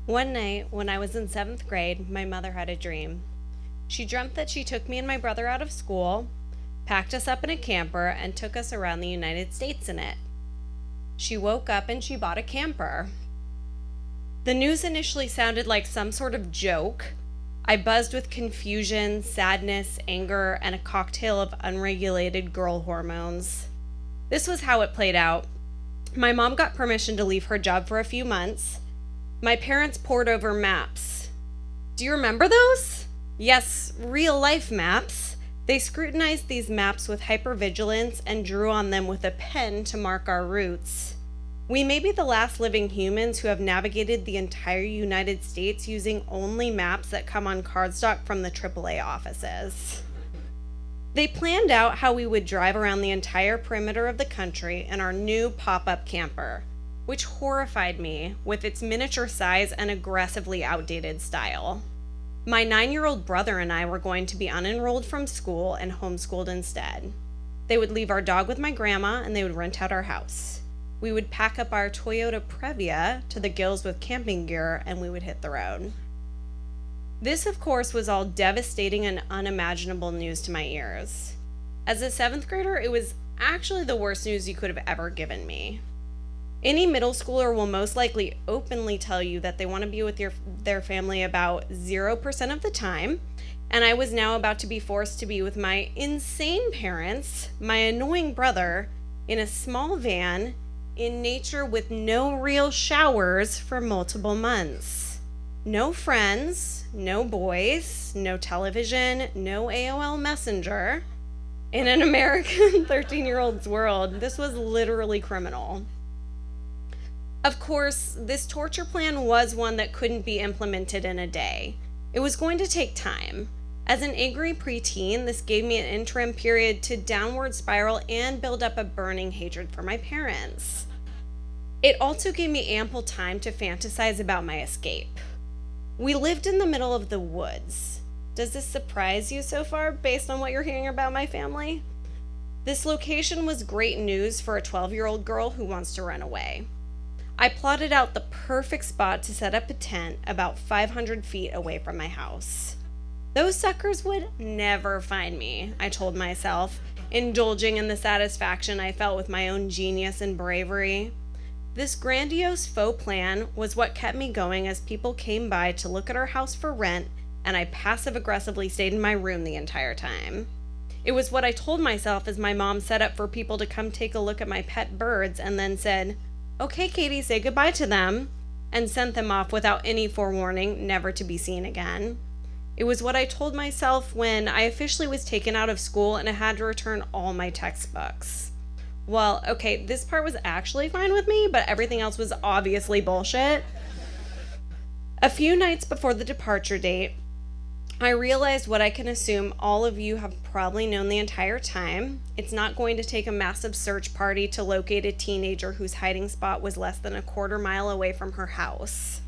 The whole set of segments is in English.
One night, when I was in 7th grade, my mother had a dream. She dreamt that she took me and my brother out of school, packed us up in a camper, and took us around the United States in it. She woke up and she bought a camper. The news initially sounded like some sort of joke. I buzzed with confusion, sadness, anger, and a cocktail of unregulated girl hormones. This was how it played out. My mom got permission to leave her job for a few months. My parents pored over maps. Do you remember those? Yes, real-life maps. They scrutinized these maps with hypervigilance and drew on them with a pen to mark our routes. We may be the last living humans who have navigated the entire United States using only maps that come on cardstock from the AAA offices. They planned out how we would drive around the entire perimeter of the country in our new pop-up camper, which horrified me with its miniature size and aggressively outdated style. My 9-year-old brother and I were going to be unenrolled from school and homeschooled instead. They would leave our dog with my grandma and they would rent out our house. We would pack up our Toyota Previa to the gills with camping gear and we would hit the road. This, of course, was all devastating and unimaginable news to my ears. As a 7th grader, it was actually the worst news you could have ever given me. Any middle schooler will most likely openly tell you that they want to be with their family about 0% of the time, and I was now about to be forced to be with my insane parents, my annoying brother, in a small van, in nature with no real showers for multiple months. No friends, no boys, no television, no AOL Messenger. In an American 13-year-old's world, this was literally criminal. Of course, this torture plan was one that couldn't be implemented in a day. It was going to take time. As an angry preteen, this gave me an interim period to downward spiral and build up a burning hatred for my parents. It also gave me ample time to fantasize about my escape. We lived in the middle of the woods. Does this surprise you so far, based on what you're hearing about my family? This location was great news for a 12-year-old girl who wants to run away. I plotted out the perfect spot to set up a tent about 500 feet away from my house. Those suckers would never find me, I told myself, indulging in the satisfaction I felt with my own genius and bravery. This grandiose faux plan was what kept me going as people came by to look at our house for rent, and I passive-aggressively stayed in my room the entire time. It was what I told myself as my mom set up for people to come take a look at my pet birds and then said, "Okay, Katie, say goodbye to them," and sent them off without any forewarning, never to be seen again. It was what I told myself when I officially was taken out of school and I had to return all my textbooks. Well, okay, this part was actually fine with me, but everything else was obviously bullshit. A few nights before the departure date, I realized what I can assume all of you have probably known the entire time. It's not going to take a massive search party to locate a teenager whose hiding spot was less than a quarter mile away from her house.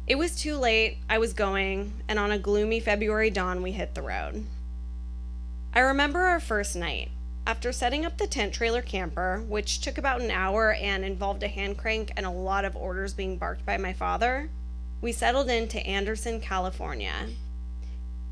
It was too late, I was going, and on a gloomy February dawn, we hit the road. I remember our first night. After setting up the tent trailer camper, which took about an hour and involved a hand crank and a lot of orders being barked by my father, we settled into Anderson, California.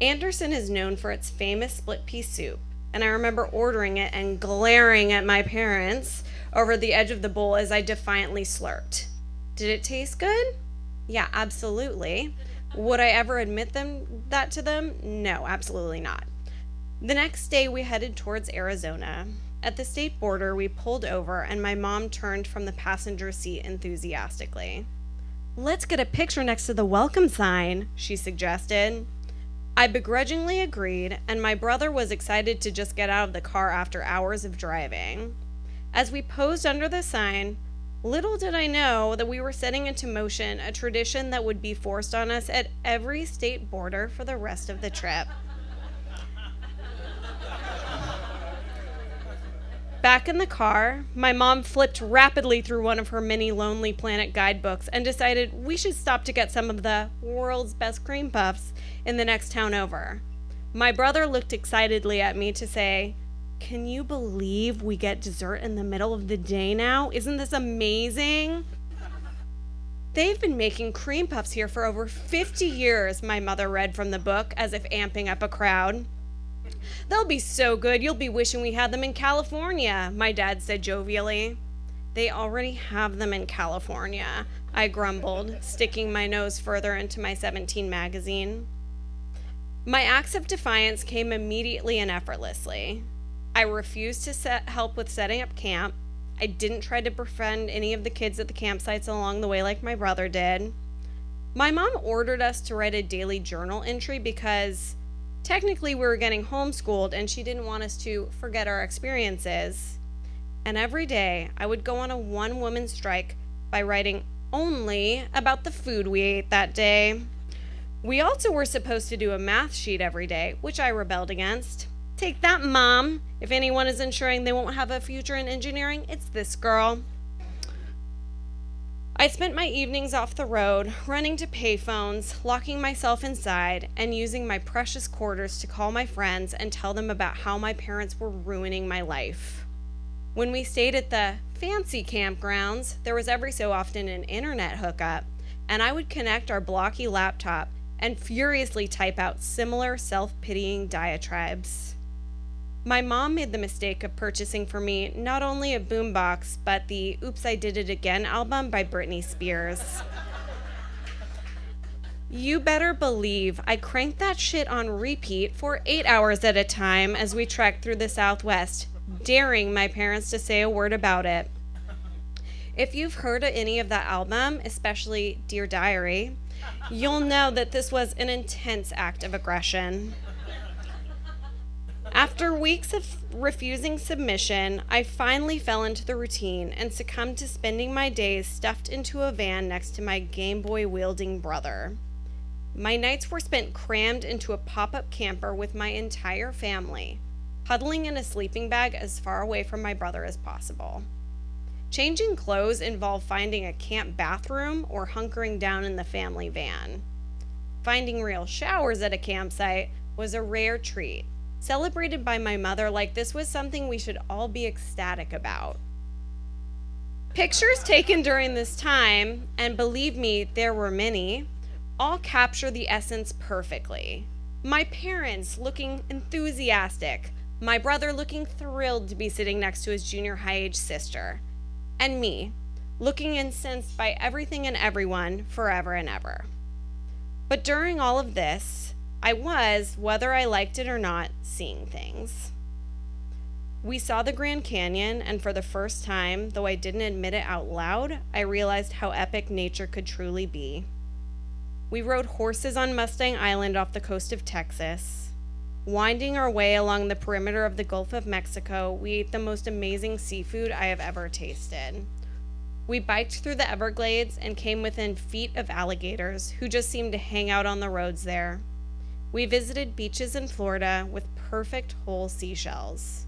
Anderson is known for its famous split pea soup, and I remember ordering it and glaring at my parents over the edge of the bowl as I defiantly slurped. Did it taste good? Yeah, absolutely. Would I ever admit that to them? No, absolutely not. The next day we headed towards Arizona. At the state border, we pulled over and my mom turned from the passenger seat enthusiastically. "Let's get a picture next to the welcome sign," she suggested. I begrudgingly agreed, and my brother was excited to just get out of the car after hours of driving. As we posed under the sign, little did I know that we were setting into motion a tradition that would be forced on us at every state border for the rest of the trip. Back in the car, my mom flipped rapidly through one of her many Lonely Planet guidebooks and decided we should stop to get some of the world's best cream puffs in the next town over. My brother looked excitedly at me to say, "Can you believe we get dessert in the middle of the day now? Isn't this amazing?" They've been making cream puffs here for over 50 years, my mother read from the book as if amping up a crowd. They'll be so good you'll be wishing we had them in California, my dad said jovially. They already have them in California, I grumbled, sticking my nose further into my 17 magazine. My acts of defiance came immediately and effortlessly. I refused to help with setting up camp. I didn't try to befriend any of the kids at the campsites along the way like my brother did. My mom ordered us to write a daily journal entry because technically we were getting homeschooled and she didn't want us to forget our experiences. And every day I would go on a one-woman strike by writing only about the food we ate that day. We also were supposed to do a math sheet every day, which I rebelled against. Take that, Mom. If anyone is ensuring they won't have a future in engineering, it's this girl. I spent my evenings off the road, running to payphones, locking myself inside, and using my precious quarters to call my friends and tell them about how my parents were ruining my life. When we stayed at the fancy campgrounds, there was every so often an internet hookup, and I would connect our blocky laptop and furiously type out similar self-pitying diatribes. My mom made the mistake of purchasing for me not only a boombox, but the Oops, I Did It Again album by Britney Spears. You better believe I cranked that shit on repeat for 8 hours at a time as we trekked through the Southwest, daring my parents to say a word about it. If you've heard of any of that album, especially Dear Diary, you'll know that this was an intense act of aggression. After weeks of refusing submission, I finally fell into the routine and succumbed to spending my days stuffed into a van next to my Game Boy wielding brother. My nights were spent crammed into a pop-up camper with my entire family, huddling in a sleeping bag as far away from my brother as possible. Changing clothes involved finding a camp bathroom or hunkering down in the family van. Finding real showers at a campsite was a rare treat, celebrated by my mother like this was something we should all be ecstatic about. Pictures taken during this time, and believe me, there were many, all capture the essence perfectly. My parents looking enthusiastic, my brother looking thrilled to be sitting next to his junior high age sister, and me looking incensed by everything and everyone forever and ever. But during all of this, I was, whether I liked it or not, seeing things. We saw the Grand Canyon, and for the first time, though I didn't admit it out loud, I realized how epic nature could truly be. We rode horses on Mustang Island off the coast of Texas. Winding our way along the perimeter of the Gulf of Mexico, we ate the most amazing seafood I have ever tasted. We biked through the Everglades and came within feet of alligators, who just seemed to hang out on the roads there. We visited beaches in Florida with perfect whole seashells.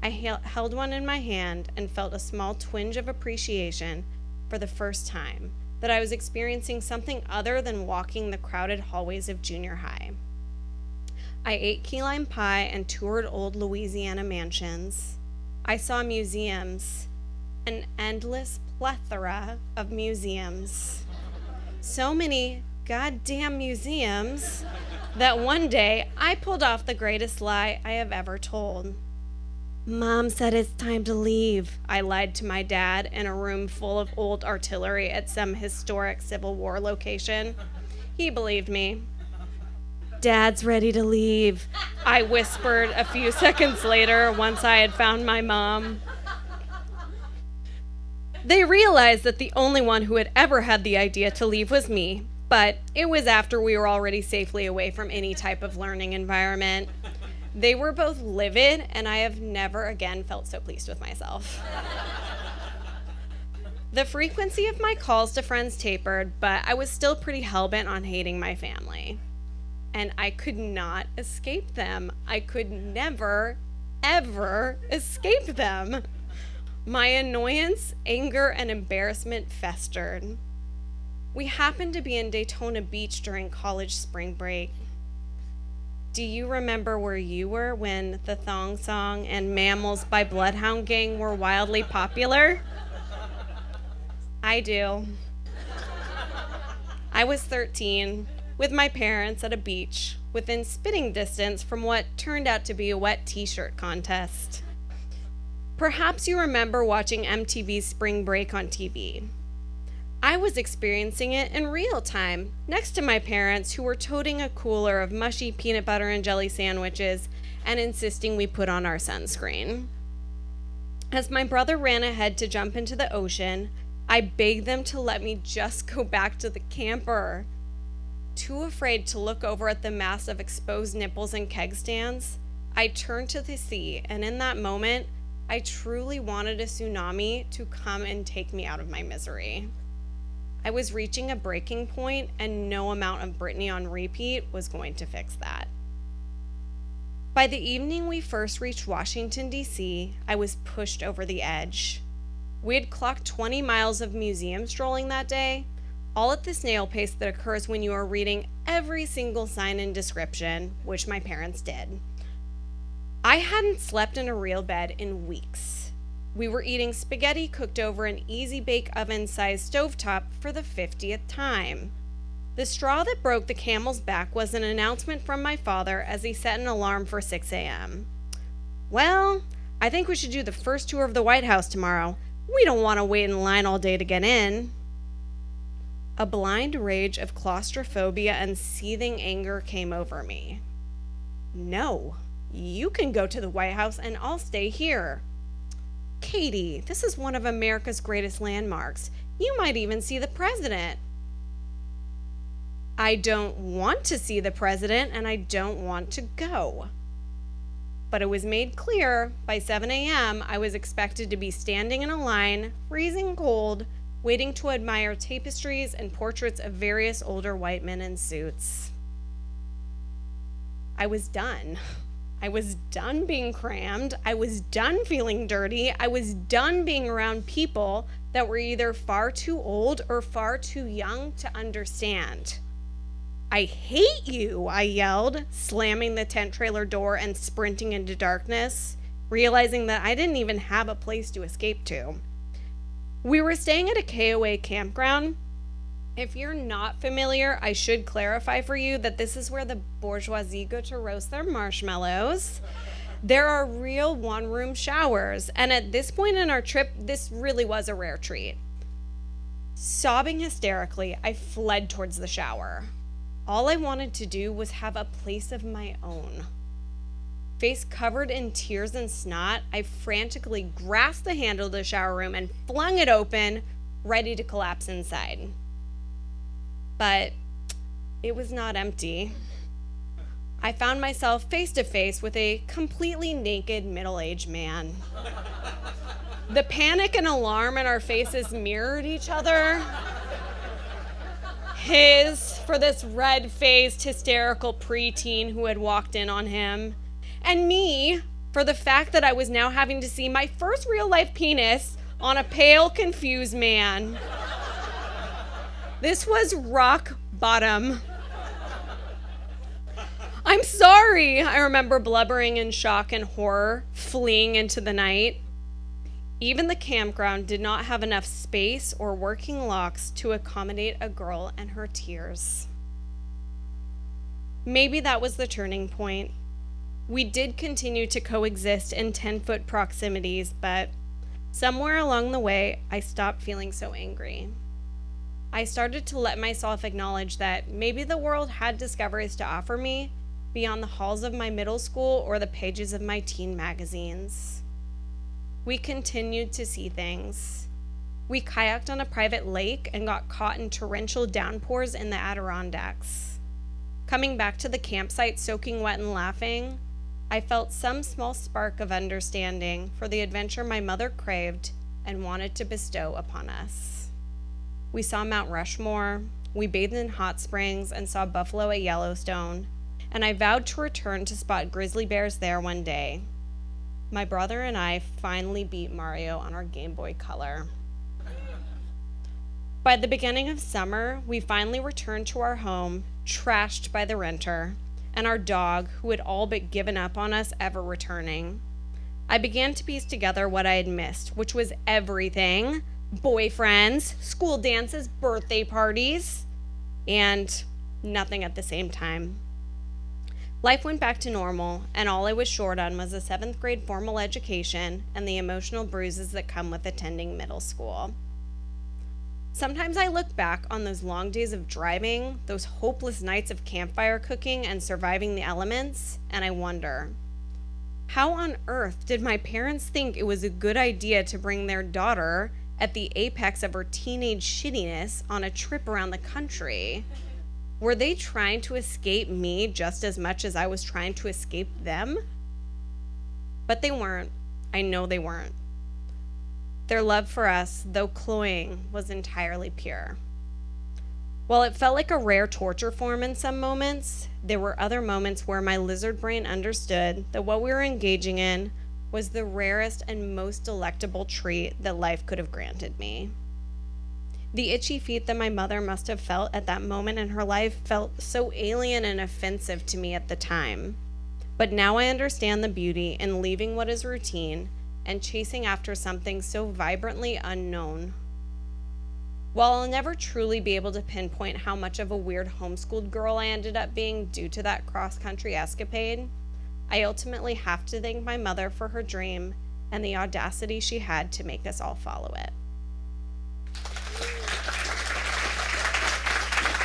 I held one in my hand and felt a small twinge of appreciation for the first time that I was experiencing something other than walking the crowded hallways of junior high. I ate key lime pie and toured old Louisiana mansions. I saw museums, an endless plethora of museums. So many goddamn museums that one day I pulled off the greatest lie I have ever told. Mom said it's time to leave, I lied to my dad in a room full of old artillery at some historic Civil War location. He believed me. Dad's ready to leave, I whispered a few seconds later once I had found my mom. They realized that the only one who had ever had the idea to leave was me, but it was after we were already safely away from any type of learning environment. They were both livid, and I have never again felt so pleased with myself. The frequency of my calls to friends tapered, but I was still pretty hellbent on hating my family. And I could not escape them. I could never, ever escape them. My annoyance, anger, and embarrassment festered. We happened to be in Daytona Beach during college spring break. Do you remember where you were when The Thong Song and Mammals by Bloodhound Gang were wildly popular? I do. I was 13 with my parents at a beach within spitting distance from what turned out to be a wet t-shirt contest. Perhaps you remember watching MTV's Spring Break on TV. I was experiencing it in real time, next to my parents who were toting a cooler of mushy peanut butter and jelly sandwiches and insisting we put on our sunscreen. As my brother ran ahead to jump into the ocean, I begged them to let me just go back to the camper. Too afraid to look over at the mass of exposed nipples and keg stands, I turned to the sea, and in that moment, I truly wanted a tsunami to come and take me out of my misery. I was reaching a breaking point, and no amount of Britney on repeat was going to fix that. By the evening we first reached Washington, D.C., I was pushed over the edge. We had clocked 20 miles of museum strolling that day, all at the snail pace that occurs when you are reading every single sign and description, which my parents did. I hadn't slept in a real bed in weeks. We were eating spaghetti cooked over an easy bake oven-sized stovetop for the 50th time. The straw that broke the camel's back was an announcement from my father as he set an alarm for 6 a.m. Well, I think we should do the first tour of the White House tomorrow. We don't want to wait in line all day to get in. A blind rage of claustrophobia and seething anger came over me. No, you can go to the White House and I'll stay here. Katie, this is one of America's greatest landmarks. You might even see the president. I don't want to see the president and I don't want to go. But it was made clear by 7 a.m. I was expected to be standing in a line, freezing cold, waiting to admire tapestries and portraits of various older white men in suits. I was done. I was done being crammed. I was done feeling dirty. I was done being around people that were either far too old or far too young to understand. I hate you, I yelled, slamming the tent trailer door and sprinting into darkness, realizing that I didn't even have a place to escape to. We were staying at a KOA campground. If you're not familiar, I should clarify for you that this is where the bourgeoisie go to roast their marshmallows. There are real one-room showers, and at this point in our trip, this really was a rare treat. Sobbing hysterically, I fled towards the shower. All I wanted to do was have a place of my own. Face covered in tears and snot, I frantically grasped the handle of the shower room and flung it open, ready to collapse inside. But it was not empty. I found myself face to face with a completely naked middle-aged man. The panic and alarm in our faces mirrored each other. His for this red-faced, hysterical preteen who had walked in on him, and me for the fact that I was now having to see my first real-life penis on a pale, confused man. This was rock bottom. I'm sorry, I remember blubbering in shock and horror, fleeing into the night. Even the campground did not have enough space or working locks to accommodate a girl and her tears. Maybe that was the turning point. We did continue to coexist in 10-foot proximities, but somewhere along the way, I stopped feeling so angry. I started to let myself acknowledge that maybe the world had discoveries to offer me beyond the halls of my middle school or the pages of my teen magazines. We continued to see things. We kayaked on a private lake and got caught in torrential downpours in the Adirondacks. Coming back to the campsite soaking wet and laughing, I felt some small spark of understanding for the adventure my mother craved and wanted to bestow upon us. We saw Mount Rushmore, we bathed in hot springs and saw buffalo at Yellowstone, and I vowed to return to spot grizzly bears there one day. My brother and I finally beat Mario on our Game Boy Color. By the beginning of summer, we finally returned to our home, trashed by the renter, and our dog, who had all but given up on us ever returning. I began to piece together what I had missed, which was everything: boyfriends, school dances, birthday parties. and nothing at the same time. Life went back to normal, and all I was short on was a 7th grade formal education and the emotional bruises that come with attending middle school. Sometimes I look back on those long days of driving, those hopeless nights of campfire cooking and surviving the elements, and I wonder, how on earth did my parents think it was a good idea to bring their daughter at the apex of her teenage shittiness on a trip around the country? Were they trying to escape me just as much as I was trying to escape them? But they weren't. I know they weren't. Their love for us, though cloying, was entirely pure. While it felt like a rare torture form in some moments, there were other moments where my lizard brain understood that what we were engaging in was the rarest and most delectable treat that life could have granted me. The itchy feet that my mother must have felt at that moment in her life felt so alien and offensive to me at the time. But now I understand the beauty in leaving what is routine and chasing after something so vibrantly unknown. While I'll never truly be able to pinpoint how much of a weird homeschooled girl I ended up being due to that cross-country escapade, I ultimately have to thank my mother for her dream and the audacity she had to make us all follow it.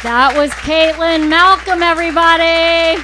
That was Kaitlin Malcolm, everybody.